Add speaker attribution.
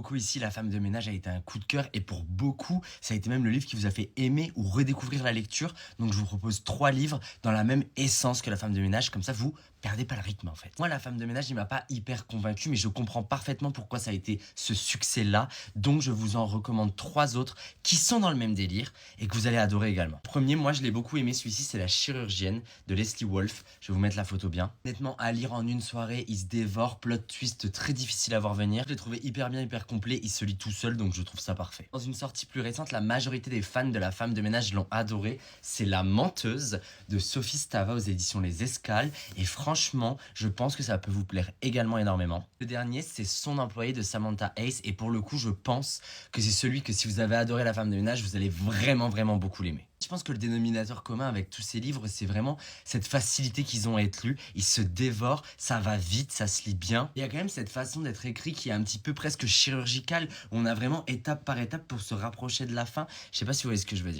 Speaker 1: beaucoup ici, La femme de ménage a été un coup de cœur et pour beaucoup, ça a été même le livre qui vous a fait aimer ou redécouvrir la lecture. Donc je vous propose 3 livres dans la même essence que La femme de ménage, comme ça vous perdez pas le rythme en fait. Moi, La femme de ménage, il m'a pas hyper convaincu, mais je comprends parfaitement pourquoi ça a été ce succès-là. Donc je vous en recommande 3 autres qui sont dans le même délire et que vous allez adorer également. Premier, moi je l'ai beaucoup aimé, celui-ci c'est La chirurgienne de Leslie Wolfe. Je vais vous mettre la photo bien. Honnêtement, à lire en une soirée, il se dévore, plot twist très difficile à voir venir. Je l'ai trouvé hyper bien, hyper complet, il se lit tout seul, donc je trouve ça parfait. Dans une sortie plus récente, la majorité des fans de La femme de ménage l'ont adoré. C'est La menteuse de Sophie Stava aux éditions Les Escales. Et franchement, je pense que ça peut vous plaire également énormément. Le dernier, c'est Son employé de Samantha Ace. Et pour le coup, je pense que c'est celui que si vous avez adoré La femme de ménage, vous allez vraiment beaucoup l'aimer. Je pense que le dénominateur commun avec tous ces livres, c'est vraiment cette facilité qu'ils ont à être lus. Ils se dévorent, ça va vite, ça se lit bien. Il y a quand même cette façon d'être écrit qui est un petit peu presque chirurgicale, où on a vraiment étape par étape pour se rapprocher de la fin. Je sais pas si vous voyez ce que je veux dire.